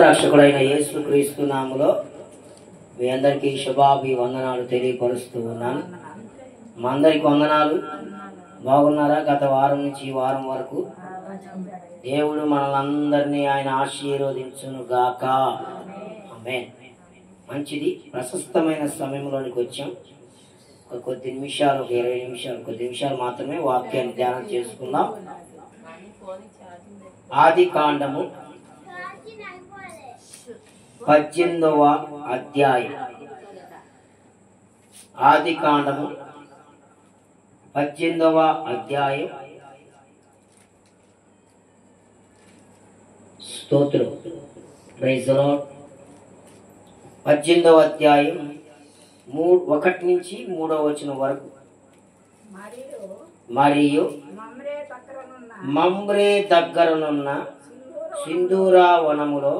రక్షకుడైన యేసుక్రీస్తు నామములో మీ అందరికీ శుభాభివందనాలు తెలియపరుస్తూ ఉన్నాను. మా అందరికి వందనాలు. బాగున్నారా? గత వారం నుంచి ఈ వారం వరకు దేవుడు మనల్ని ఆయన ఆశీర్వదించును గాక. ఆమేన్. మంచిది. ప్రశస్తమైన సమయంలోనికి వచ్చాం. కొద్ది నిమిషాలు, 20 నిమిషాలు, కొద్ది నిమిషాలు మాత్రమే వాక్యాన్ని ధ్యానం చేసుకుందాం. ఆది కాండము 18వ అధ్యాయం. ఆది కాండము 18వ అధ్యాయం. స్తోత్రం. Praise the lord. 18వ అధ్యాయం 1 నుంచి 3వ వచనం వరకు. మరియు మమ్రే దగ్గరనున్న సింధూరా వనములో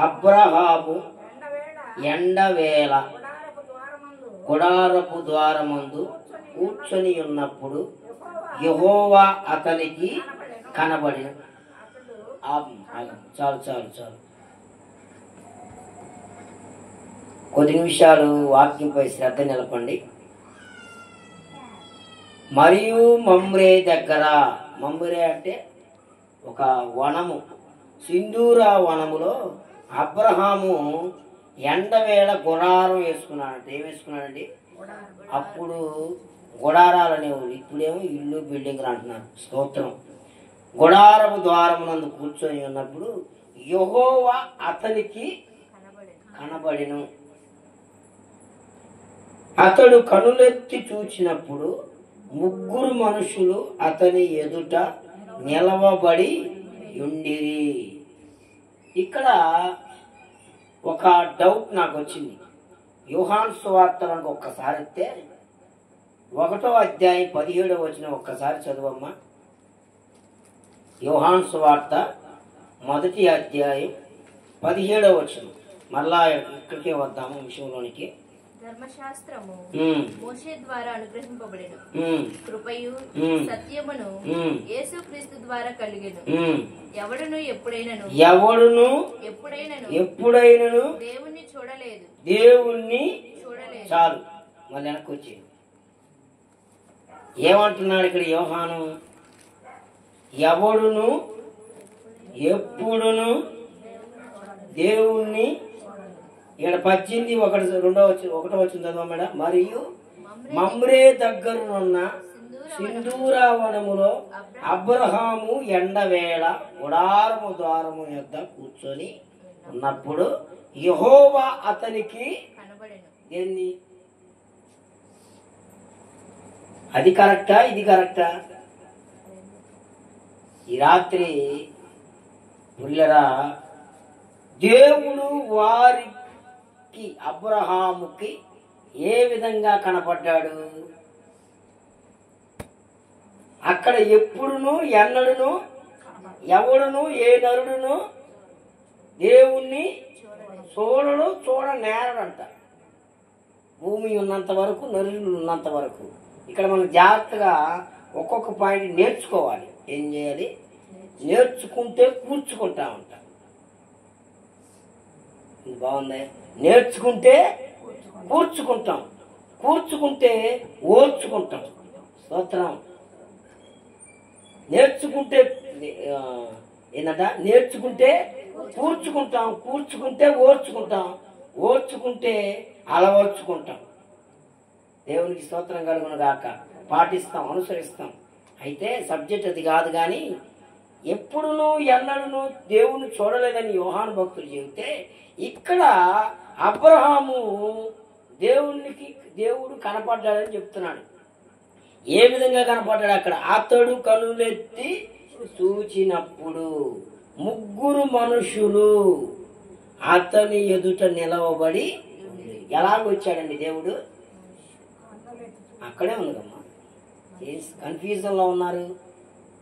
అబ్రహాము ఎండవేళ గుడారపు ద్వారమందు కూర్చొని ఉన్నప్పుడు యెహోవా అతనికి కనబడిన. చాలు చాలు చాలు. కొద్ది నిమిషాలు వాక్యంపై శ్రద్ధ నిలపండి. మరియు మమ్రే దగ్గర, మమ్రే అంటే ఒక వనము, సింధూరా వనములో అబ్రహాము ఎండవేళ గుడారం వేసుకున్నాడంటే. ఏం వేసుకున్నాడండి? అప్పుడు గుడారాలు అనేవాళ్ళు, ఇప్పుడేమో ఇల్లు బిల్డింగ్లు అంటున్నారు. స్తోత్రం. గుడారపు ద్వారమునందు కూర్చొని ఉన్నప్పుడు యెహోవా అతనికి కనబడిను. అతడు కనులెత్తి చూచినప్పుడు 3 మనుషులు అతని ఎదుట నిలవబడి ఉండిరి. ఇక్కడ ఒక డౌట్ నాకు వచ్చింది. యోహాను సువార్తలను ఒక్కసారి ఎత్తే 1వ అధ్యాయం 17వ వచనం ఒక్కసారి చదువమ్మా. యోహాను సువార్త 1వ అధ్యాయం 17వ వచనం. మరలా ఇక్కడికే వద్దాము విషయంలోనికి. ధర్మశాస్త్రము మోషే ద్వారా అనుగ్రహింపబడెను, కృపయు సత్యమును యేసుక్రీస్తు ద్వారా కలిగెను. ఎవడును ఎప్పుడైనను దేవుణ్ణి చూడలేదు. చాలు. మళ్ళీ వెనక్కి వచ్చి ఏమంటున్నాడు ఇక్కడ యోహాను? ఎవడును ఎప్పుడును దేవుణ్ణి. ఇక్కడ 18 1వ వచనం చదవ మేడం. మరియు మమ్రే దగ్గరనున్న సింధూరా వనములో అబ్రహాము ఎండవేళ గుడారము ద్వారము యొద్ద కూర్చొని ఉన్నప్పుడు యెహోవా అతనికి ఏంది? అది కరెక్టా? ఇది కరెక్టా? ఈ రాత్రి పుల్లరా దేవుడు వారికి అబ్రహాముకి ఏ విధంగా కనపడ్డాడు? అక్కడ ఎప్పుడును ఎన్నడును ఎవడును ఏ నరుడును దేవుణ్ణి చూడనేరడంట. భూమి ఉన్నంత వరకు, నరులు ఉన్నంత వరకు. ఇక్కడ మనం జాగ్రత్తగా ఒక్కొక్క పాయింట్ నేర్చుకోవాలి. ఏం చేయాలి? నేర్చుకుంటే కూర్చుకుంటామంట. బాగుంది. నేర్చుకుంటే కూర్చుకుంటాం, కూర్చుకుంటే ఓర్చుకుంటాం. స్తోత్రం. నేర్చుకుంటే ఏంటంట? నేర్చుకుంటే కూర్చుకుంటాం, కూర్చుకుంటే ఓర్చుకుంటాం, ఓర్చుకుంటే అలవర్చుకుంటాం. దేవునికి స్తోత్రం కలుగును గాక. పాటిస్తాం, అనుసరిస్తాం. అయితే సబ్జెక్ట్ అది కాదు. కానీ ఎప్పుడును ఎన్నడను దేవుని చూడలేదని యోహాను భక్తులు చెబితే, ఇక్కడ అబ్రహాము దేవుడు కనపడ్డాడని చెప్తున్నాడు. ఏ విధంగా కనపడ్డాడు? అక్కడ అతడు కనులెత్తి చూచినప్పుడు 3 మనుషులు అతని ఎదుట నిలవబడి. ఎలాగొచ్చాడండి దేవుడు? అక్కడే ఉన్నదమ్మా. కన్ఫ్యూజన్ లో ఉన్నారు.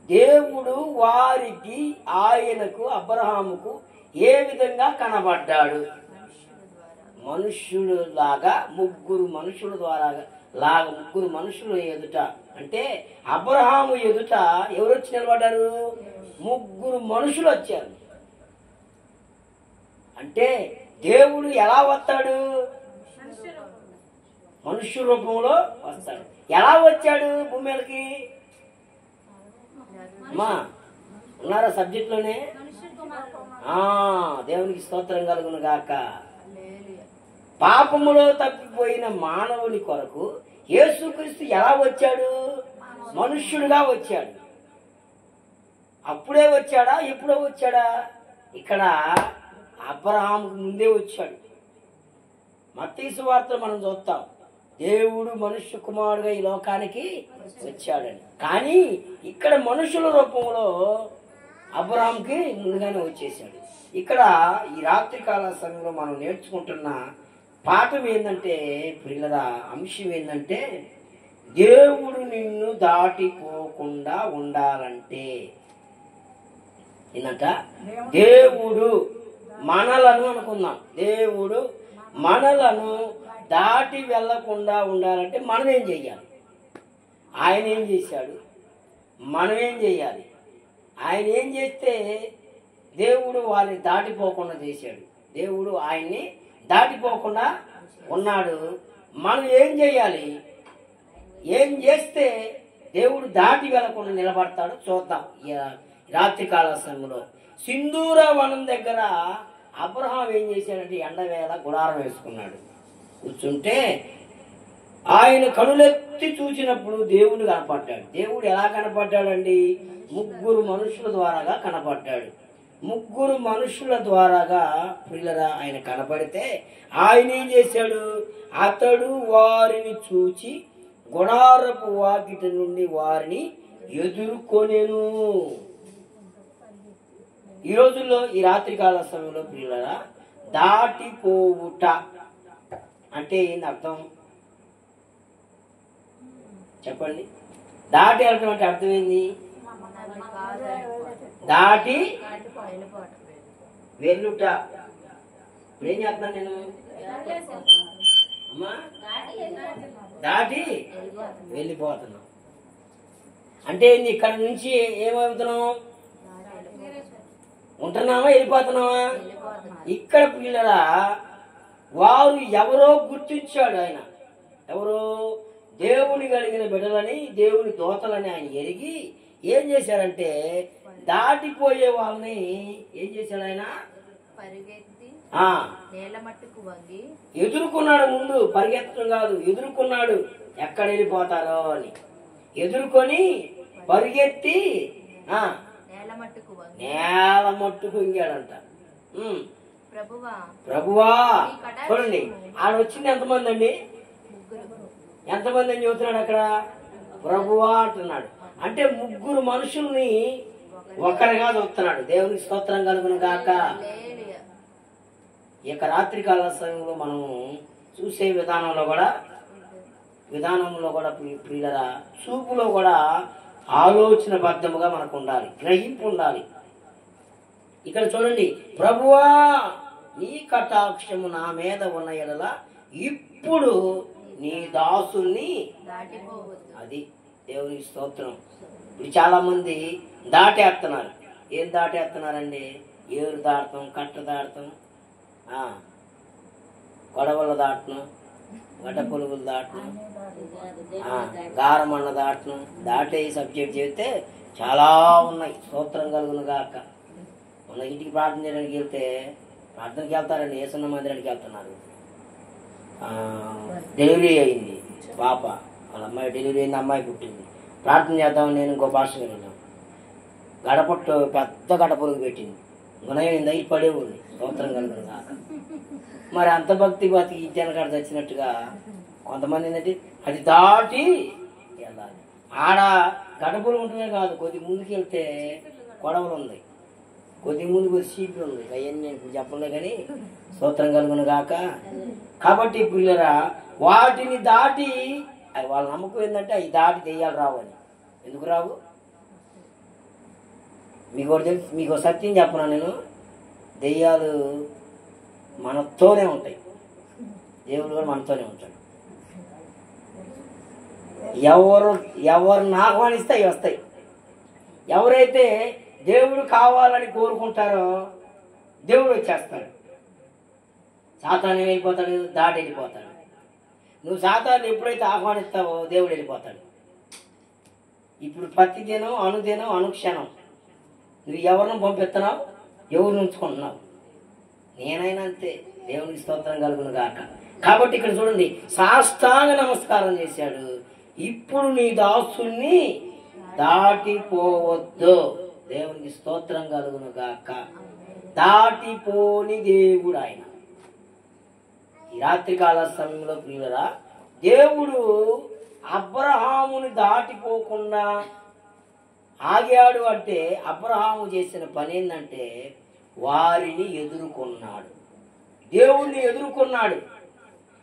దేవుడు వారికి, ఆయనకు, అబ్రహాముకు ఏ విధంగా కనబడ్డాడు? మనుష్యుడు లాగా 3 మనుషుల ద్వారా ముగ్గురు మనుషులు ఎదుట. అంటే అబ్రహాము ఎదుట ఎవరు వచ్చి నిలబడ్డారు? 3 మనుషులు వచ్చారు. అంటే దేవుడు ఎలా వస్తాడు? మనుష్య రూపంలో వస్తాడు. ఎలా వచ్చాడు భూమి మీదకి? అమ్మా ఉన్నారా సబ్జెక్ట్లోనే? దేవునికి స్తోత్రం కలుగును గాక. పాపములో తప్పిపోయిన మానవుని కొరకు యేసుక్రీస్తు ఎలా వచ్చాడు? మనుష్యుడిగా వచ్చాడు. అప్పుడే వచ్చాడా? ఎప్పుడో వచ్చాడా? ఇక్కడ అబ్రహాముకు ముందే వచ్చాడు. మత్తయి సువార్తలో మనం చూస్తాం, దేవుడు మనుష్య కుమారుడుగా ఈ లోకానికి వచ్చాడని. కానీ ఇక్కడ మనుషుల రూపంలో అబ్రహాంకి ముందుగానే వచ్చేసాడు. ఇక్కడ ఈ రాత్రికాల సమయంలో మనం నేర్చుకుంటున్న పాఠం ఏంటంటే, పిల్లల అంశం ఏంటంటే, దేవుడు నిన్ను దాటిపోకుండా ఉండాలంటే ఏంటంట? దేవుడు మనలను అనుకుందాం, దేవుడు మనలను దాటి వెళ్లకుండా ఉండాలంటే మనం ఏం చెయ్యాలి? ఆయన ఏం చేశాడు? మనం ఏం చెయ్యాలి? ఆయన ఏం చేస్తే దేవుడు వాళ్ళని దాటిపోకుండా చేశాడు. దేవుడు ఆయన్ని దాటిపోకుండా ఉన్నాడు. మనం ఏం చేయాలి? ఏం చేస్తే దేవుడు దాటి వెళ్లకుండా నిలబడతాడు చూద్దాం. రాత్రికాల సమయంలో సింధూర వనం దగ్గర అబ్రహాం ఏం చేశాడంటే ఎండవేళ గుడారం వేసుకున్నాడు. కూర్చుంటే ఆయన కనులెత్తి చూసినప్పుడు దేవుడు కనపడ్డాడు. దేవుడు ఎలా కనపడ్డాడండి? ముగ్గురు మనుషుల ద్వారాగా కనపడ్డాడు. ముగ్గురు మనుషుల ద్వారాగా పిల్లరా ఆయన కనపడితే ఆయన ఏం చేశాడు? అతడు వారిని చూచి గుడారపు వాకిట నుండి వారిని ఎదుర్కొనేను. ఈ రోజుల్లో ఈ రాత్రికాల సమయంలో పిల్లరా దాటిపోవుట అంటే ఏంది అర్థం చెప్పండి? దాటి వెళ్ళటం అంటే అర్థం ఏంది? దాటి వెళ్ళుట. ఇప్పుడు ఏం చేస్తున్నాను నేను? అమ్మా దాటి వెళ్ళిపోతున్నాం అంటే ఏంది? ఇక్కడ నుంచి ఏమవుతున్నాం? ఉంటున్నామా వెళ్ళిపోతున్నావా? ఇక్కడ పిల్లరా వారు ఎవరో గుర్తించాడు ఆయన. ఎవరో దేవుని కలిగిన బిడ్డలని, దేవుని దోతలని ఆయన ఎరిగి ఏం చేశారంటే దాటిపోయే వాళ్ళని ఏం చేశాడు ఆయన? ఎదుర్కొన్నాడు. ముందు పరిగెత్తడం కాదు, ఎదుర్కొన్నాడు. ఎక్కడ వెళ్ళిపోతారో అని ఎదుర్కొని పరిగెత్తి నేల మట్టుకు ఇంగాడంట. ప్రభువా చూడండి, ఆడ వచ్చింది ఎంతమంది అండి? ఎంతమంది అని చెబుతున్నాడు అక్కడ? ప్రభువా అంటున్నాడు. అంటే ముగ్గురు మనుషుల్ని ఒకరిగా చూస్తున్నాడు. దేవునికి స్తోత్రం కలుగును గాక. ఈ యొక్క రాత్రికాల సమయంలో మనం చూసే విధానంలో కూడా ప్రియులరా చూపులో కూడా ఆలోచన బద్ధముగా మనకు ఉండాలి, గ్రహింపు ఉండాలి. ఇక్కడ చూడండి, ప్రభువా నీ కటాక్షము నా మీద ఉన్న ఎడల ఇప్పుడు నీ దాసుల్ని అది దేవునికి స్తోత్రం. ఇప్పుడు చాలా మంది దాటేస్తున్నారు. ఏం దాటేస్తున్నారండి? ఏరు దాటం, కట్ట దాటం, గొడవలు దాటం, గడ్డ పొలుగులు దాటం, గారమన్న దాటం. దాటే సబ్జెక్ట్ చెబితే చాలా ఉన్నాయి. స్తోత్రం కలుగును గాక. మన ఇంటికి ప్రార్థన చేయడానికి వెళ్తే ప్రార్థనకి వెళ్తారండి, ఏసన్న మందిరానికి వెళ్తున్నారు. డెలివరీ అయింది పాప, వాళ్ళ అమ్మాయి డెలివరీ అయింది, అమ్మాయి పుట్టింది. ప్రార్థన చేద్దామని నేను ఇంకో భాషగా వెళ్ళాను. గడపట్టు పెద్ద గడపొరుగు పెట్టింది. గుణమైంది, అయి పడే ఉంది. స్తోత్రం కలుగును గాక. మరి అంత భక్తి బతికి జనకాడ తెచ్చినట్టుగా కొంతమంది ఏంటంటే అది దాటి వెళ్ళాలి. ఆడ గడపలు ఉంటమే కాదు, కొద్ది ముందుకు వెళ్తే గొడవలు ఉన్నాయి, కొద్ది ముందు కొద్ది సీట్లు ఉన్నాయి. అవన్నీ నేను చెప్పలే కానీ స్తోత్రం కలుగును గాక. కాబట్టి పిల్లరా వాటిని దాటి వాళ్ళ నమ్మకం ఏంటంటే అవి దాటి దెయ్యాలు రావని. ఎందుకు రావు? మీకు సత్యం చెప్పనా నేను, దెయ్యాలు మనతోనే ఉంటాయి, దేవుడు కూడా మనతోనే ఉంటాడు. ఎవరిని ఆహ్వానిస్తే అవి వస్తాయి. ఎవరైతే దేవుడు కావాలని కోరుకుంటారో దేవుడు వచ్చేస్తాడు. సాతాను వెళ్ళిపోతాడు, దాటి వెళ్ళిపోతాడు. నువ్వు సాతాన్ని ఎప్పుడైతే ఆహ్వానిస్తావో దేవుడు వెళ్ళిపోతాడు. ఇప్పుడు ప్రతి దినం, అనుదినం, అనుక్షణం నువ్వు ఎవరిని పంపిస్తున్నావు, ఎవరిని ఉంచుకుంటున్నావు. నేనైనా అంతే. దేవునికి స్తోత్రం కలుగును గాక. కాబట్టి ఇక్కడ చూడండి, సాష్టాంగ నమస్కారం చేశాడు. ఇప్పుడు నీ దాసుని దాటిపోవద్దు. దేవునికి స్తోత్రం కలుగును గాక. దాటిపోని దేవుడు ఆయన. ఈ రాత్రికాల సమయంలో ప్రియులరా, దేవుడు అబ్రహాముని దాటిపోకుండా ఆగాడు అంటే అబ్రహాము చేసిన పని ఏంటంటే వారిని ఎదుర్కొన్నాడు. దేవుణ్ణి ఎదుర్కొన్నాడు,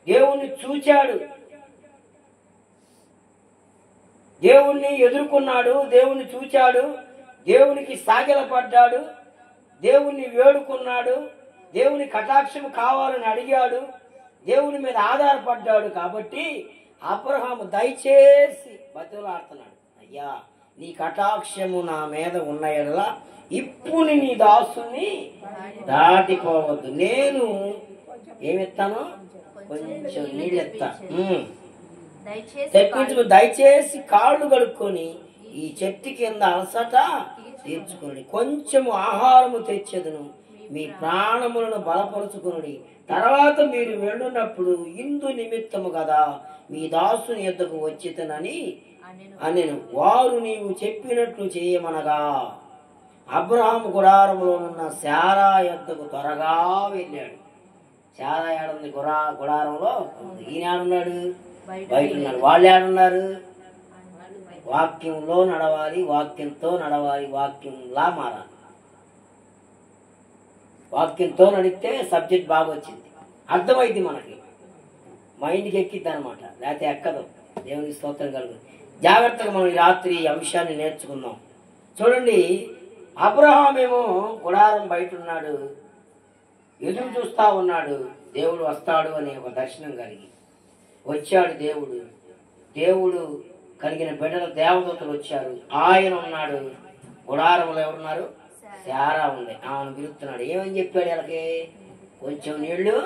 దేవుణ్ణి చూచాడు, దేవుణ్ణి ఎదుర్కొన్నాడు, దేవుణ్ణి చూచాడు, దేవునికి సాగిలపడ్డాడు, దేవుణ్ణి వేడుకున్నాడు, దేవుని కటాక్షం కావాలని అడిగాడు, దేవుని మీద ఆధారపడ్డాడు. కాబట్టి అబ్రహాము దయచేసి బతులాడుతున్నాడు, అయ్యా నీ కటాక్షము నా మీద ఉన్న ఎడల ఇప్పుడు నీ దాసుని దాటిపోవద్దు. నేను ఏమిస్తాను, కొంచెం నీళ్ళు ఎత్తా, తెప్పించు, దయచేసి కాళ్ళు కడుక్కొని ఈ చెట్టు కింద అలసట తీర్చుకోండి, కొంచెము ఆహారము తెచ్చేదను, మీ ప్రాణములను బలపరుచుకుని తర్వాత మీరు వెళ్ళున్నప్పుడు ఇందు నిమిత్తము కదా మీ దాసుని యొద్దకు వచ్చితనని అనెను. వారు నీవు చెప్పినట్లు చేయమనగా అబ్రహాము గుడారంలో ఉన్న శారా యొద్దకు త్వరగా వెళ్ళాడు. శారా ఏడుంది గుడారంలో, ఈయనాడున్నాడు, బయట ఉన్నాడు. వాళ్ళు ఏడున్నారు, వాక్యంలో నడవాలి, వాక్యంతో నడవాలి, వాక్యంలా మారాలి. వాక్యంతో నడిస్తే సబ్జెక్ట్ బాగా వచ్చింది, అర్థమైంది, మనకి మైండ్కి ఎక్కిద్ది అనమాట, లేకపోతే ఎక్కదు. దేవునికి స్తోత్రం కలుగు. జాగ్రత్తగా మనం ఈ రాత్రి ఈ అంశాన్ని నేర్చుకుందాం. చూడండి, అబ్రహాం ఏమో గుడారం బయట ఉన్నాడు, ఎదురు చూస్తా ఉన్నాడు, దేవుడు వస్తాడు అనే ఒక దర్శనం కలిగి వచ్చాడు. దేవుడు కలిగిన బిడ్డల దేవదూతలు వచ్చారు. ఆయన ఉన్నాడు, గుడారంలో ఎవరున్నారు, శారా ఉంది. ఆమెను పిలుస్తున్నాడు. ఏమని చెప్పాడు, వాళ్ళకి కొంచెం నీళ్లు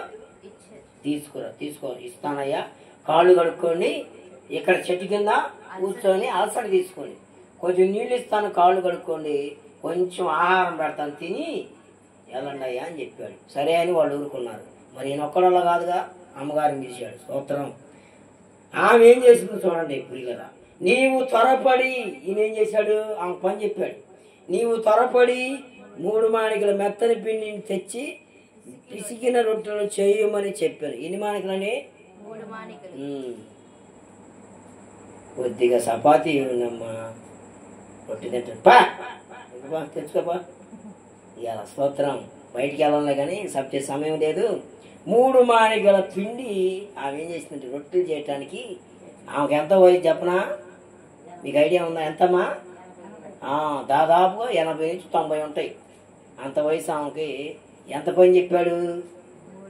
తీసుకో, ఇస్తానయ్యా, కాళ్ళు కడుక్కోండి, ఇక్కడ చెట్టు కింద కూర్చొని అలసట తీసుకోండి, కొంచెం నీళ్ళు ఇస్తాను, కాళ్ళు కడుక్కోండి, కొంచెం ఆహారం పెడతాను, తిని వెళ్ళండి అయ్యా అని చెప్పాడు. సరే అని వాళ్ళు ఊరుకున్నారు. మరి ఈయన ఒక్కడల్లా కాదుగా, అమ్మగారిని పిలిచాడు. స్తోత్రం. ఆమె ఏం చేసిందో చూడండి ప్రియులరా. నీవు త్వరపడి, ఈయన ఏం చేశాడు, ఆమె పని చెప్పాడు. నీవు త్వరపడి 3 మాణికల మెత్తని పిండిని తెచ్చి పిసికిన రొట్టెలు చేయమని చెప్పాను. ఎన్ని మాణికలని? 3 మాణికలు. కొద్దిగా చపాతీ ఉన్నమ్మా, రొట్టె తింటాడు, పా తెచ్చుకోపా. ఇవాళ స్తోత్రం, బయటికి వెళ్ళాలి కానీ సబ్జెక్ట్ సమయం లేదు. 3 మాణికల పిండి ఆమె ఏం చేసిందంటే రొట్టెలు చేయటానికి. ఆమెకు ఎంత వయసు చెప్పనా, మీకు ఐడియా ఉందా ఎంతమ్మా? దాదాపుగా 80 నుంచి 90 ఉంటాయి. అంత వయసు ఆమెకి. ఎంత పని చెప్పాడు?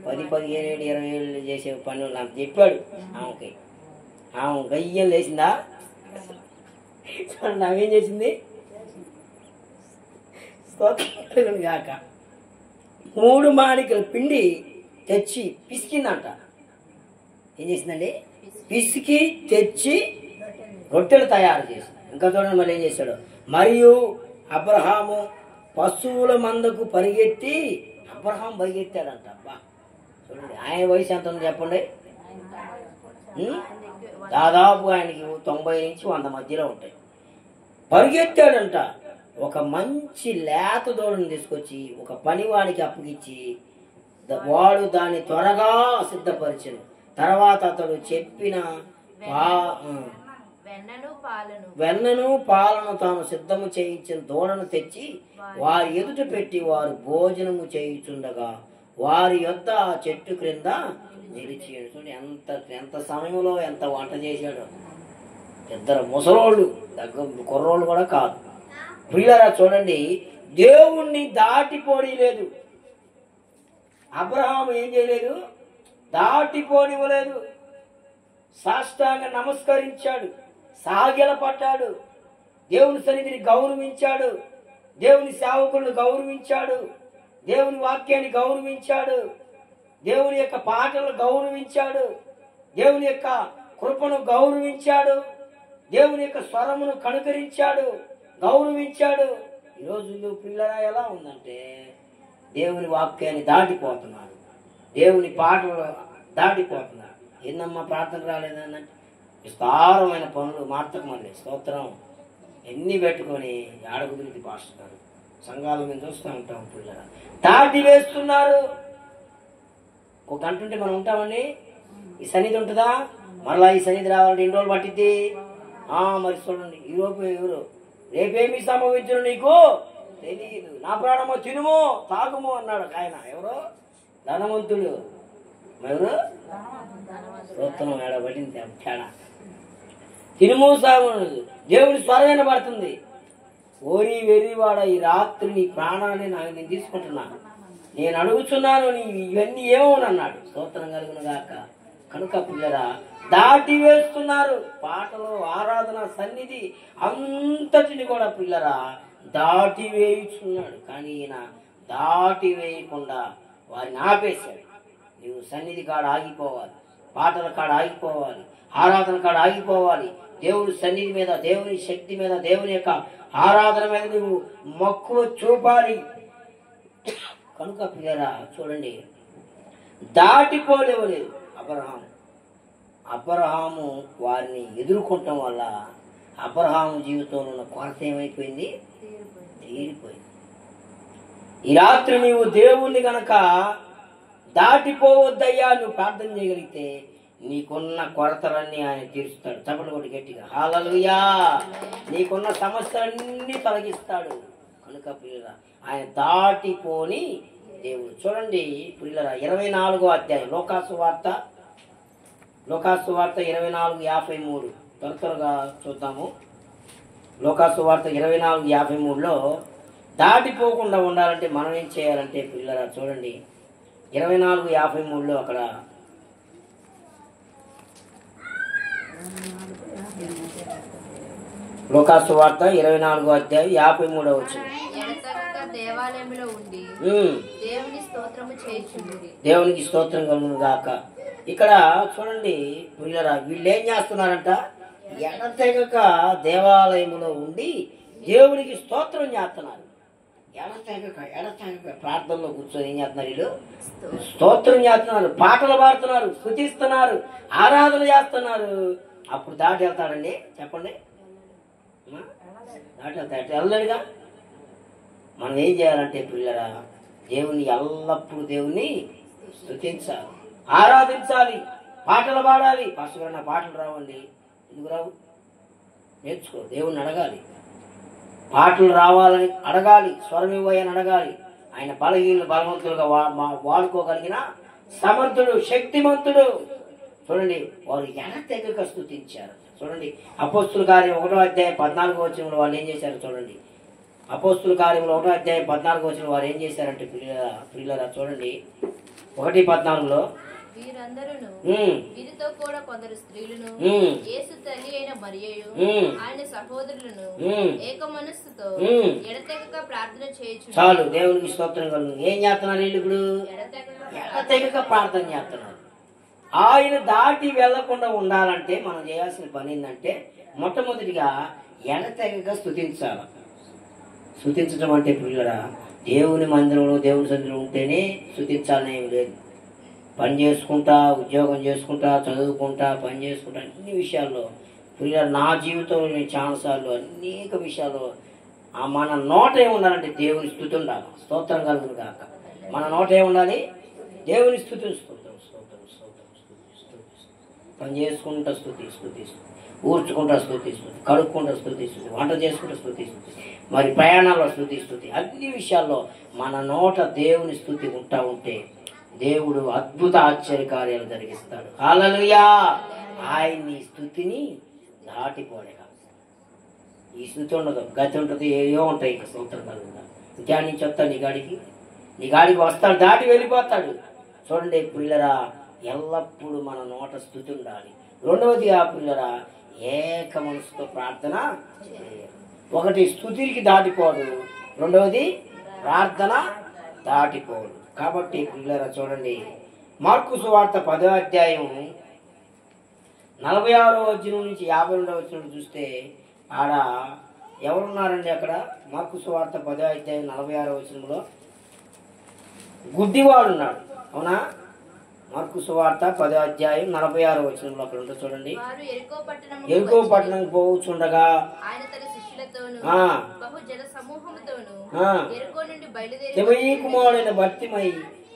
10, 15 ఏళ్ళు, 20 ఏళ్ళు చేసే పని అంత చెప్పాడు ఆమెకి. ఆమె గయ్యం లేచిందా? చూడండి, ఆమె ఏం చేసింది, కాక 3 మాణికల పిండి తెచ్చి పిసికిందంట. ఏం చేసిందండి? పిసికి తెచ్చి రొట్టెలు తయారు చేసింది. ఇంకా చూడండి మళ్ళీ ఏం చేశాడు. మరియు అబ్రహాము పశువుల మందకు పరిగెత్తి, అబ్రహాం పరిగెత్తాడంట. అబ్బా చూడండి, ఆయన వయసు ఎంత ఉంది చెప్పండి? దాదాపు ఆయనకి 90 నుంచి 100 మధ్యలో ఉంటాయి. పరిగెత్తాడంట. ఒక మంచి లేత దూడను తీసుకొచ్చి ఒక పనివాడికి అప్పగిచ్చి వాడు దాన్ని త్వరగా సిద్ధపరిచను. తర్వాత అతడు చెప్పిన వెన్నను పాలను తాను సిద్ధము చేయించిన దూడను తెచ్చి వారి ఎదుట పెట్టి వారు భోజనము చేయుచుండగా వారి యొద్ద ఆ చెట్టు క్రింద నిలిచాడు. చూడండి ఎంత సమయంలో ఎంత వంట చేశాడు. 2 ముసలోళ్ళు, కుర్రోళ్ళు కూడా కాదు. ప్రియులారా చూడండి, దేవుణ్ణి దాటిపోనిలేదు. అబ్రహాం ఏం చేయలేదు, దాటిపోనివ్వలేదు. సాష్టాంగ నమస్కరించాడు, సాగిలపడ్డాడు, దేవుని సన్నిధిని గౌరవించాడు, దేవుని సేవకులను గౌరవించాడు, దేవుని వాక్యాన్ని గౌరవించాడు. దేవుని యొక్క పాటలు గౌరవించాడు, దేవుని యొక్క కృపను గౌరవించాడు, దేవుని యొక్క స్వరమును కనుకరించాడు, గౌరవించాడు. ఈ రోజుల్లో పిల్లల ఎలా ఉందంటే దేవుని వాక్యాన్ని దాటిపోతున్నారు, దేవుని పాటలు దాటిపోతున్నారు. ఏందమ్మా ప్రార్థన రాలేదంటే విస్తారమైన పనులు మార్తకు మళ్ళీ స్తోత్రం ఎన్ని పెట్టుకొని ఆడగుదిరికి పాస్తున్నారు. సంఘాల మీద చూస్తూ ఉంటాం, పిల్లల దాటి వేస్తున్నారు. ఒక గంట ఉంటే మనం ఉంటామండి, ఈ సన్నిధి ఉంటుందా? మరలా ఈ సన్నిధి రావాలంటే ఎన్ని రోజులు పట్టిద్ది? మరి చూడండి, ఈరోజు ఎవరు రేపేమి సంభవించను నీకు తెలియదు, నా ప్రాణమో తినుమో తాగుమో అన్నాడు ఆయన. ఎవరో ధనవంతుడు, ఎవరు స్తోత్రం ఏడబడింది తేడా. తినుమో సాగు దేవుడి స్వరమైన పడుతుంది. ఓరి వెర్రివాడ, ఈ రాత్రి నీ ప్రాణాన్ని నేను తీసుకుంటున్నాను, నేను అడుగుతున్నాను, నీ ఇవన్నీ ఏమోనన్నాడు. స్తోత్రం కలుగును గాక. కనుక పిల్లరా దాటి వేస్తున్నారు. పాటలు, ఆరాధన, సన్నిధి అంతటిని కూడా పిల్లరా దాటి వేయుచున్నాడు. కానీ ఈయన దాటి వేయకుండా వారిని ఆపేశాడు. నువ్వు సన్నిధి కాడ ఆగిపోవాలి, పాటల కాడ ఆగిపోవాలి, ఆరాధన కాడ ఆగిపోవాలి. దేవుడి సన్నిధి మీద, దేవుని శక్తి మీద, దేవుని యొక్క ఆరాధన మీద నువ్వు మక్కువ చూపాలి. కనుక పిల్లరా చూడండి, దాటిపోలేవలేదు అబ్రహాము వారిని ఎదుర్కొనటం వల్ల అబ్రహాము జీవితంలో ఉన్న కొరత ఏమైపోయింది? తీరిపోయింది. ఈ రాత్రి నీవు దేవుణ్ణి గనక దాటిపోవద్దయ్యా నువ్వు ప్రార్థన చేయగలిగితే నీకున్న కొరతలన్నీ ఆయన తీరుస్తాడు. చప్పట్లు కొట్టి గట్టిగా హల్లెలూయా. నీకున్న సమస్యలన్నీ తొలగిస్తాడు. కనుక ప్రియుల ఆయన దాటిపోని దేవుడు. చూడండి ప్రియుల 24వ అధ్యాయం లోకాసు వార్త 24:53 త్వరగా చూద్దాము. లోకాసు వార్త 24:53లో దాటిపోకుండా ఉండాలంటే మనం ఏం చేయాలంటే పిల్లరా చూడండి 24:53లో అక్కడ లోకాసు వార్త 24వ అధ్యాయం 53వ వచనం. దేవాలయంలో ఉండి దేవునికి స్తోత్రం కలుగును గాక. ఇక్కడ చూడండి పిల్లరా వీళ్ళు ఏం చేస్తున్నారంట? ఎడతెగక దేవాలయంలో ఉండి దేవునికి స్తోత్రం చేస్తున్నారు. ఎడతెగక ప్రార్థనలో కూర్చొని ఏం చేస్తున్నారు? వీళ్ళు స్తోత్రం చేస్తున్నారు, పాటలు పాడుతున్నారు, స్తుతిస్తున్నారు, ఆరాధన చేస్తున్నారు. అప్పుడు దాటి వెళ్తాడండి? చెప్పండి, దాటి వెళ్తాడు? వెళ్ళలేడుగా. మనం ఏం చేయాలంటే పిల్లరా దేవుని ఎల్లప్పుడూ దేవుని స్తుతించాలి, ఆరాధించాలి, పాటలు పాడాలి. పాస్టర్ నా పాటలు రావండి, ఎందుకు రావు? నేర్చుకో. దేవుణ్ణి అడగాలి, పాటలు రావాలని అడగాలి, స్వరం ఇవ్వని అడగాలి. ఆయన బలహీనులు బలవంతులుగా వాడుకోగలిగిన సమర్థుడు, శక్తిమంతుడు. చూడండి వారు ఎడతెగక స్తుతించారు. చూడండి అపోస్తుల కార్యం 1వ అధ్యాయం 14వ వచనంలో వాళ్ళు ఏం చేశారు? చూడండి అపోస్తుల కార్యంలో 1వ అధ్యాయం 14వ వచనంలో వారు ఏం చేశారంటే పిల్లరా చూడండి 1:14లో వీరితో కూడా కొందరు స్త్రీలను యేసు తల్లి అయిన మరియయు ఆయన సహోదరులను ఏక మనస్సుతో ఎడతెగక ప్రార్థన చేయొచ్చు. చాలు, దేవునికి స్తోత్రం కలుగు. ఏం చేస్తున్నారు వీళ్ళు? ఇప్పుడు ఎడతెగక ప్రార్థన చేస్తున్నారు. ఆయన దాటి వెళ్లకుండా ఉండాలంటే మనం చేయాల్సిన పని ఏంటంటే మొట్టమొదటిగా ఎడతెగక స్తుతించాలి. స్తుతించడం అంటే పిల్లరా దేవుని మందిరంలో దేవుని సన్నిధిలో ఉంటేనే స్తుతించాలని ఏమి లేదు. పని చేసుకుంటా, ఉద్యోగం చేసుకుంటా, చదువుకుంటా, పని చేసుకుంటా, అన్ని విషయాల్లో పిల్లలు నా జీవితంలో నేను చాలాసార్లు అనేక విషయాల్లో మన నోట ఏముండాలంటే దేవుని స్తుతి ఉండాలి. స్తోత్రం కలుగును కాక. మన నోట ఏముండాలి? దేవుని స్తుతి. పని చేసుకుంటా స్తుతి, ఊర్చుకుంటా స్తుతి, కడుక్కుంటా స్తుతి, వంట చేసుకుంటా స్తుతి, మరి ప్రయాణాల్లో స్తుతి, అన్ని విషయాల్లో మన నోట దేవుని స్తుతి ఉంటా ఉంటే దేవుడు అద్భుత ఆశ్చర్య కార్యాలు జరిగిస్తాడు. హల్లెలూయా. ఆయన్ని స్తుతిని దాటిపోలేక ఈ స్థుతి ఉండదు, గతి ఉంటుంది, ఏవో ఉంటాయి. ఇంకా స్తోత్రం కలుగుతా. ఇంకా నుంచి వస్తాడు నీ గాడికి వస్తాడు, దాటి వెళ్ళిపోతాడు. చూడండి పిల్లరా ఎల్లప్పుడూ మన నోట స్తుతి ఉండాలి. రెండవది ఆ పిల్లరా ఏక మనసుతో ప్రార్థన చేయాలి. ఒకటి స్తుతికి దాటిపోడు, రెండవది ప్రార్థన దాటిపోడు. కాబట్టి పిల్లరా చూడండి మార్కు సువార్త 10వ అధ్యాయం 46వ వచనం నుంచి 52వ వచనం చూస్తే ఆడ ఎవరున్నారండి? అక్కడ మార్కు సువార్త 10వ అధ్యాయం 46వ వచనంలో గుడ్డివాడు ఉన్నాడు. అవునా? మార్కు సువార్త 10వ అధ్యాయం 46వ వచనంలో అక్కడ ఉంటుంది చూడండి. ఎరుకో పట్టణం పోవచ్చుండగా ఆయన తన శిష్యులతోను బహు జన సమూహముతోను ఎరుకో నుండి బయలుదేరి తిమయి కుమారుడైన బర్తిమై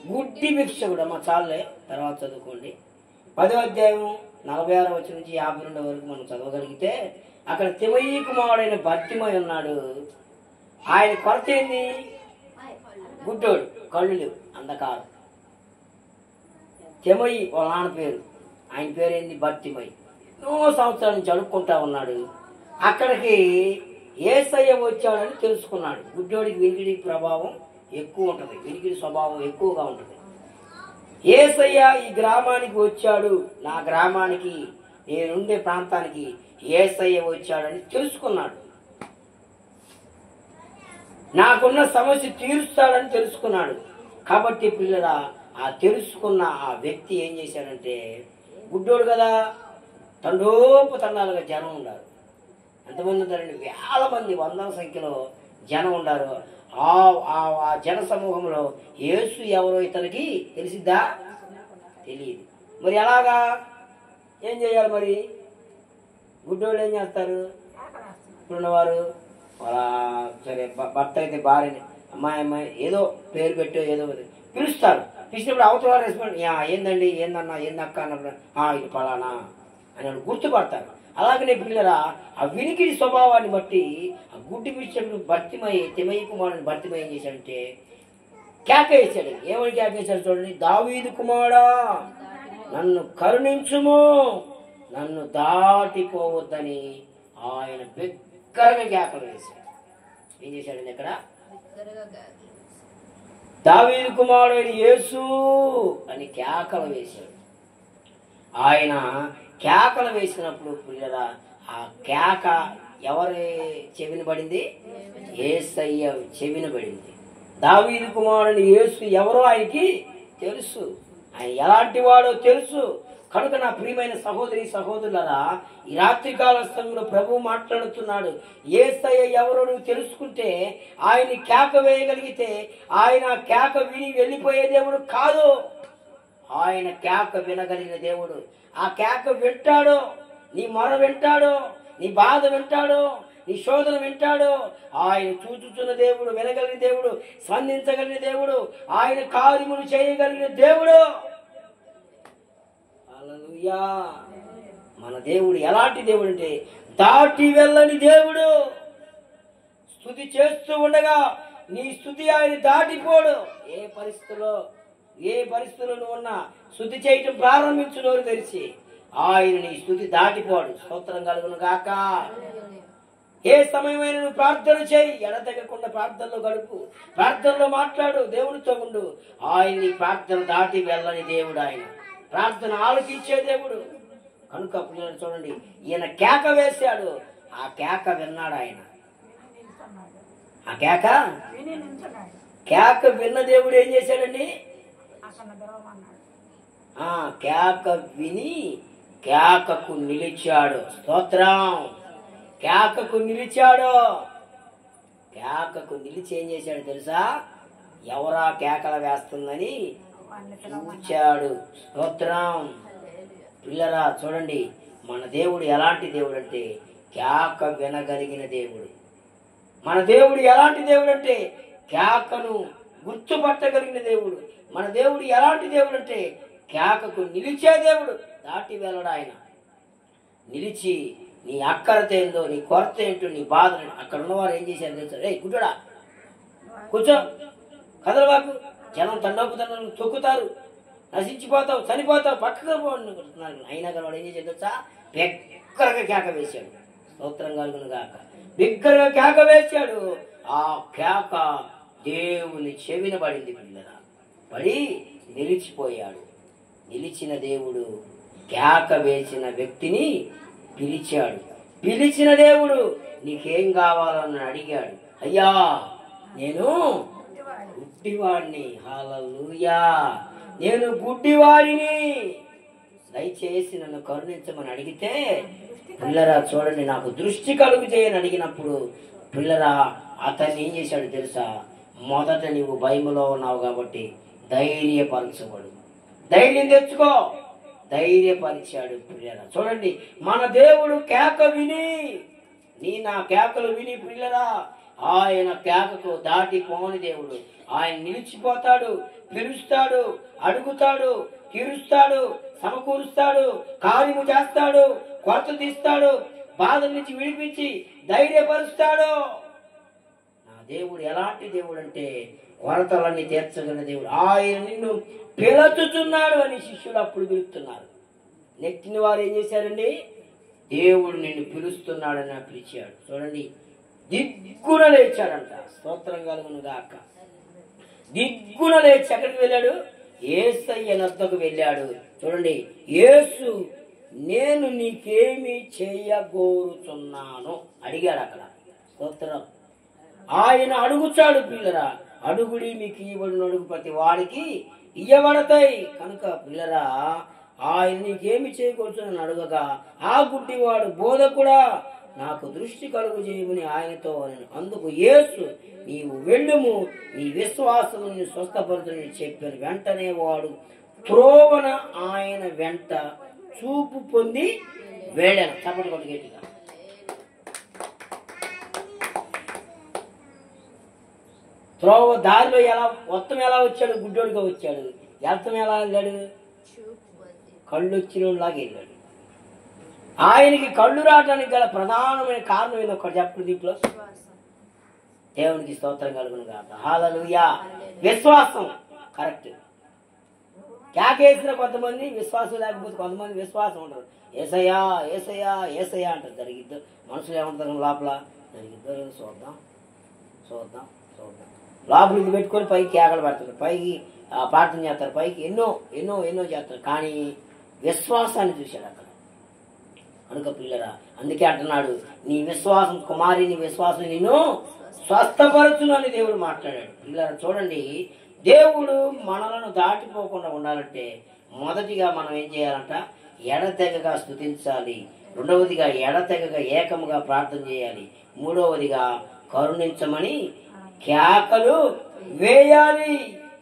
గుడ్డి భిక్షకుడు. అమ్మ చాలే, తర్వాత చదువుకోండి. 10వ అధ్యాయం 46వ వచనం నుంచి 52 వరకు మనం చదవగలిగితే అక్కడ తిమయి కుమారుడైన బర్తిమై ఉన్నాడు. ఆయన కొరత ఏంది? గుడ్డోడు, కళ్ళు లేవు, అంధకారం. తిమయి వాళ్ళ నాన్న పేరు, ఆయన పేరేంది? బర్తిమై. ఎన్నో సంవత్సరాల నుంచి అడుక్కుంటా ఉన్నాడు. అక్కడికి యేసయ్య వచ్చాడని తెలుసుకున్నాడు. గుడ్డోడికి వినికిడి ప్రభావం ఎక్కువ ఉంటుంది, వినికిడి స్వభావం ఎక్కువగా ఉంటుంది. యేసయ్య ఈ గ్రామానికి వచ్చాడు, నా గ్రామానికి, నేనుండే ప్రాంతానికి యేసయ్య వచ్చాడని తెలుసుకున్నాడు. నాకున్న సమస్య తీరుస్తాడని తెలుసుకున్నాడు. కాబట్టి పిల్లల ఆ తెలుసుకున్న ఆ వ్యక్తి ఏం చేశాడంటే, గుడ్డోడు కదా, తండోపతండాలుగా జనం ఉండారు. ఎంతమంది ఉంటారండి? వేల మంది, వందల సంఖ్యలో జనం ఉండారు. ఆ జన సమూహంలో యేసు ఎవరో ఇతనికి తెలిసిద్దా? తెలియదు. మరి ఎలాగా? ఏం చేయాలి మరి? గుడ్డోళ్ళు ఏం చేస్తారు? ఇప్పుడున్నవారు వాళ్ళ సరే భర్త అయితే భార్యని, అమ్మాయి ఏదో పేరు పెట్టో ఏదో పిలుస్తారు. పిలిచినప్పుడు అవతల రెస్పాండ్, ఏందండి, ఏందన్నా, ఏందక్క అన్నప్పుడు ఇది ఫలానా అని వాళ్ళు గుర్తుపడతారు. అలాగనే పిల్లరా ఆ వినికిడి స్వభావాన్ని బట్టి ఆ గుడ్డి పిలిచినప్పుడు భర్తిమై, తిమయి కుమారుని భర్తిమై ఏం చేశాడంటే కేక వేశాడు. ఏమని కేక వేశాడు చూడండి. దావీదు కుమారుడా, నన్ను కరుణించుము, నన్ను దాటిపోవద్దని ఆయన బిగ్గరగా కేకలు వేశాడు. ఏం చేశాడండి ఇక్కడ? దావీదు కుమారుడు యేసు అని కేకలు వేశాడు. ఆయన కేకలు వేసినప్పుడు పిల్లరా ఆ కేక ఎవరి చెవిన పడింది? యేసయ్య చెవిన పడింది. దావీదు కుమారుని యేసు ఎవరో ఆయనకి తెలుసు, ఆయన ఎలాంటి వాడో తెలుసు. కనుక నా ప్రియమైన సహోదరి సహోదరులరా, ఈ రాత్రికాల సమయంలో ప్రభువు మాట్లాడుతున్నాడు. యేసయ్య ఎవరో నువ్వు తెలుసుకుంటే, ఆయన్ని కేక వేయగలిగితే, ఆయన కేక విని వెళ్ళిపోయే దేవుడు కాదు, ఆయన కేక వినగలిగిన దేవుడు. ఆ కేక వింటాడు, నీ మొర వింటాడు, నీ బాధ వింటాడు, నీ శోధన వింటాడు. ఆయన చూచుచున్న దేవుడు, వినగలిగిన దేవుడు, స్పందించగలిగిన దేవుడు, ఆయన కార్యములు చేయగలిగిన దేవుడు. హల్లెలూయా. మన దేవుడు ఎలాంటి దేవుడు అంటే దాటి వెళ్ళని దేవుడు. స్తుతి చేస్తూ ఉండగా నీ స్తుతి ఆయన దాటిపోడు. ఏ పరిస్థితుల్లో నువ్వు ఉన్నా స్తుతి చేయటం ప్రారంభించు నోరు తెరిచి, ఆయన నీ స్తుతి దాటిపోడు. స్తోత్రం కలుగును గాక. ఏ సమయమైనా నువ్వు ప్రార్థన చేయి, ఎడతెగకుండా ప్రార్థనలో గడుపు, ప్రార్థనలో మాట్లాడు, దేవుడితో ఉండు. ఆయన నీ ప్రార్థన దాటి వెళ్ళని దేవుడు, ఆయన ప్రార్థన ఆలోచించే దేవుడు. కనుక పిల్లలు చూడండి, ఈయన కేక వేశాడు, ఆ కేక విన్నాడు ఆయన. ఆ కేక విన్న దేవుడు ఏం చేశాడండి? కేక విని కేకకు నిలిచాడు. స్తోత్రం. కేకకు నిలిచాడు. కేకకు నిలిచి ఏం చేశాడు తెలుసా? ఎవరా కేకలు వేస్తుందని చూచాడు. స్తోత్రం. పిల్లరా చూడండి, మన దేవుడు ఎలాంటి దేవుడు అంటే కేక వినగలిగిన దేవుడు. మన దేవుడు ఎలాంటి దేవుడు అంటే కేకను గుర్తుపట్టగలిగిన దేవుడు. మన దేవుడు ఎలాంటి దేవుడు అంటే కేకకు నిలిచే దేవుడు. దాటి వెళ్ళడు ఆయన. నిలిచి నీ అక్కరత ఏందో, నీ కొరత ఏంటో, నీ బాధ, అక్కడ ఉన్నవారు ఏం చేశారు తెలుసా? రే గుడ్డోడా, కూర్చో, కదలబాకు, జనం తండోపుతండం తొక్కుతారు, నశించిపోతావు, చనిపోతావు, పక్కగా పోనుకుంటున్నారు. అయినా కానీ వాడు ఏం చేశాడు తెలుసా? బిగ్గరగా కేక వేశాడు. స్తోత్రం కలుగును గాక. బిగ్గరగా కేక వేశాడు. ఆ కేక దేవుని చెవిన పడింది. పిల్లరా పడి నిలిచిపోయాడు. నిలిచిన దేవుడు కేక వేసిన వ్యక్తిని పిలిచాడు. పిలిచిన దేవుడు నీకేం కావాలని అడిగాడు. అయ్యా నేను గుడ్డివాడిని. హల్లెలూయా. నేను గుడ్డివాడిని, దయచేసి నన్ను కరుణించమని అడిగితే, పిల్లరా చూడండి, నాకు దృష్టి కలుగు చేయని అడిగినప్పుడు పిల్లరా అతన్ని ఏం చేశాడు తెలుసా? మొదట నీవు భయములో ఉన్నావు కాబట్టి ధైర్యపరచబడు, ధైర్యం తెచ్చుకో, ధైర్యపరిచాడు. పిల్లరా చూడండి, మన దేవుడు కేక విని, నీ నా కేకలు విని పిల్లరా, ఆయన కేకకు దాటి పోని దేవుడు. ఆయన నిలిచిపోతాడు, పిలుస్తాడు, అడుగుతాడు, తీరుస్తాడు, సమకూరుస్తాడు, కార్యము చేస్తాడు, కొరత తీస్తాడు, బాధల నుంచి విడిపించి ధైర్యపరుస్తాడు. నా దేవుడు ఎలాంటి దేవుడు అంటే కొరతలన్నీ తీర్చగల దేవుడు. ఆయన నిన్ను పిలుచుచున్నాడు అని శిష్యులు అప్పుడు పిలుస్తున్నారు. నెక్కిన వారు ఏం చేశారండి? దేవుడు నిన్ను పిలుస్తున్నాడని పిలిచాడు. చూడండి, దిగ్గున లేచాడంట. స్తోత్రం కలుగును గాక. దిగ్గున లేచి ఎక్కడికి వెళ్ళాడు? యేసయ్య నద్దకు వెళ్ళాడు. చూడండి, యేసు నేను నీకేమి చేయగోరుచున్నాను అడిగాడు అక్కడ. స్తోత్రం. ఆయన అడుగుచాడు. పిల్లరా, అడుగుడి మీకు ఇవ్వబడిన, అడుగు ప్రతి వాడికి ఇయ్యబడతాయి. కనుక పిల్లరా, ఆయన నీకేమి చేయకూడదని అడగగా ఆ గుడ్డివాడు బోధకుడా నాకు దృష్టి కలుగు చేయమని ఆయనతో నేను. అందుకు యేసు నీవు వెళ్ళుము, నీ విశ్వాసము నిన్ను స్వస్థపరుచుని చెప్పాను. వెంటనే వాడు త్రోవన ఆయన వెంట చూపు పొంది వెళ్ళాను. చప్పటి కొట్టు గట్టిగా. త్రోవ దారిలో మొత్తం ఎలా వచ్చాడు? గుడ్డోడిగా వచ్చాడు. వెళ్తాం ఎలా వెళ్ళాడు? కళ్ళు వచ్చినలాగా వెళ్ళాడు. ఆయనకి కళ్ళు రావడానికి గల ప్రధానమైన కారణం ఏందో ఒకటి చెప్పండి. దీంట్లో దేవునికి స్తోత్రం కలుగును గాక. హల్లెలూయా. విశ్వాసం. కరెక్ట్. కేకేసిన కొంతమంది విశ్వాసం లేకపోతే కొంతమంది విశ్వాసం ఉంటారు. ఏసయ్యా ఏసయ్యా ఏసయ్యా అంటారు. జరిగిద్దు మనుషులు ఏమంటారు లోపల? జరిగిద్దో చూద్దాం చూద్దాం చూద్దాం. లోపల ఇది పెట్టుకొని పైకి కేకలు పెడతారు, పైకి ప్రార్థన చేస్తారు, పైకి ఎన్నో ఎన్నో ఎన్నో చేస్తారు. కానీ విశ్వాసాన్ని చూశాడు అక్కడ. కనుక పిల్లరా, అందుకే అంటున్నాడు, నీ విశ్వాసం కుమారి, నీ విశ్వాసం నిన్ను స్వస్థపరచును అని దేవుడు మాట్లాడాడు. పిల్లరా చూడండి, దేవుడు మనలను దాటిపోకుండా ఉండాలంటే మొదటిగా మనం ఏం చేయాలంట? ఎడతెగగా స్తుతించాలి. రెండవదిగా ఎడతెగగా ఏకముగా ప్రార్థన చేయాలి. మూడవదిగా కరుణించమని కేకలు వేయాలి.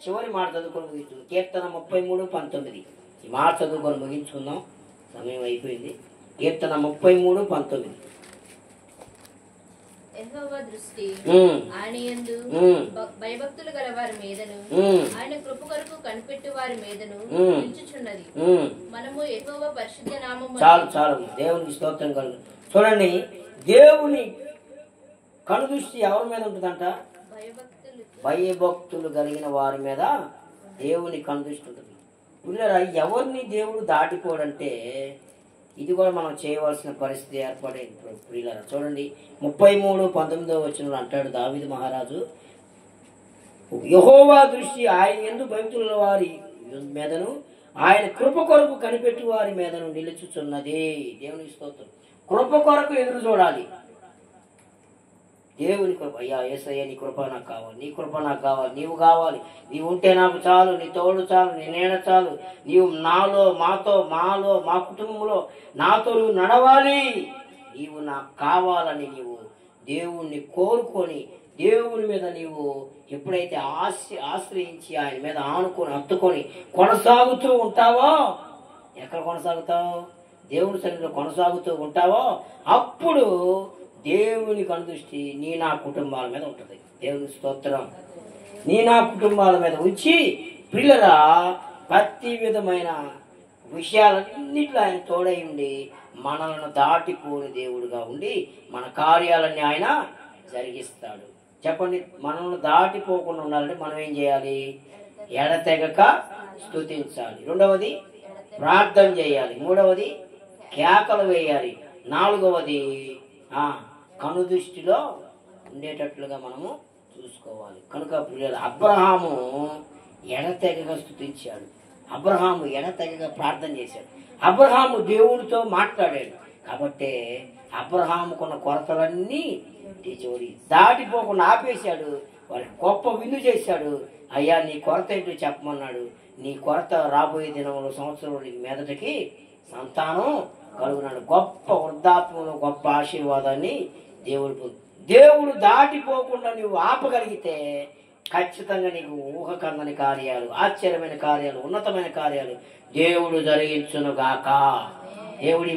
చివరి మాట చదువుకొని ముగించుకుందాం. కీర్తన 33:19. ఈ మాట చదువుకొని ముగించుకుందాం, సమయం అయిపోయింది. కీర్తన 33:19. యెహోవా దృష్టి ఆయన యందు భయభక్తులు గల వారి మీదను ఆయన కృప కొరకు కనిపెట్టు వారి మీదను నిలుచుచున్నది. మనము యెహోవా పరిశుద్ధ నామము. చాలు చాలు, దేవునికి స్తోత్రం కలుగు. చూడండి, దేవుని కనుదృష్టి ఎవరి మీద ఉంటుందంట? భయభక్తులు కలిగిన వారి మీద దేవుని కనుదృష్టి ఉంటుంది. పిల్లరా, ఎవరిని దేవుడు దాటిపోడంటే ఇది కూడా మనం చేయవలసిన పరిస్థితి ఏర్పడేది. పిల్లరా చూడండి, 33:19 అంటాడు దావీదు మహారాజు, యెహోవా దృష్టి ఆయన యందు భయభక్తుల వారి మీదను ఆయన కృప కొరకు కనిపెట్టు వారి మీదను నిలుచుచున్నది. దేవునికి స్తోత్రం. కృప కొరకు ఎదురు చూడాలి. దేవుని కృప. అయ్యా యేసయ్య, నీ కృప నాకు కావాలి, నీ కృప నాకు కావాలి, నీవు కావాలి, నీవు ఉంటే నాకు చాలు, నీ తోడు చాలు, నీ నీడ చాలు, నీవు నాలో మాతో మాలో మా కుటుంబంలో నాతో నువ్వు నడవాలి, నీవు నాకు కావాలని నీవు దేవుణ్ణి కోరుకొని దేవుని మీద నీవు ఎప్పుడైతే ఆశ్రయించి ఆయన మీద ఆనుకొని హత్తుకొని కొనసాగుతూ ఉంటావో, ఎక్కడ కొనసాగుతావు? దేవుని సన్నిధిలో కొనసాగుతూ ఉంటావో అప్పుడు దేవుని కనుదృష్టి నీ నా కుటుంబాల మీద ఉంటుంది. దేవుని స్తోత్రం. నీ నా కుటుంబాల మీద ఉంచి పిల్లరా ప్రతి విధమైన విషయాలన్నింటిలో ఆయన తోడై ఉండి మనలను దాటిపోని దేవుడుగా ఉండి మన కార్యాలన్నీ ఆయన జరిగిస్తాడు. చెప్పండి, మనల్ని దాటిపోకుండా ఉండాలంటే మనం ఏం చేయాలి? ఎడతెగక స్తుతించాలి. రెండవది ప్రార్థన చేయాలి. మూడవది కేకలు వేయాలి. నాలుగవది కనుదృష్టిలో ఉండేటట్లుగా మనము చూసుకోవాలి. కనుక అబ్రహాము ఎడతెగగా స్తుతించాడు. అబ్రహాము ఎడతెగగా ప్రార్థన చేశాడు. అబ్రహాము దేవుడితో మాట్లాడాడు. కాబట్టి అబ్రహాముకున్న కొరతలన్నీ దాటిపోకుండా ఆపేశాడు. వారికి గొప్ప విందు చేశాడు. అయ్యా నీ కొరత ఏంటో చెప్పమన్నాడు. నీ కొరత రాబోయే దినంలో సంవత్సరంలో నీకు మీదటికి సంతానం కలుగునాడు. గొప్ప వృద్ధాత్మలో గొప్ప ఆశీర్వాదాన్ని దేవుడు దాటిపోకుండా నువ్వు ఆపగలిగితే ఖచ్చితంగా నీకు ఊహకందని కార్యాలు, ఆశ్చర్యమైన కార్యాలు, ఉన్నతమైన కార్యాలు దేవుడు జరిగించును గాక. దేవుడి